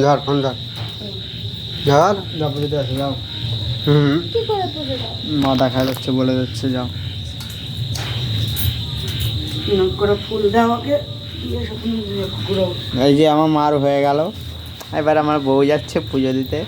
ধর ফোন ধর ধর যাও পুজোতে আসো যাও। কি করে পুজো দাও? মাথা খাই যাচ্ছে বলে যাচ্ছে যাও। করে ফুল দাও আমাকে এই যে আমার মার হয়ে গেল, এবার আমার বউ যাচ্ছে পুজো দিতে।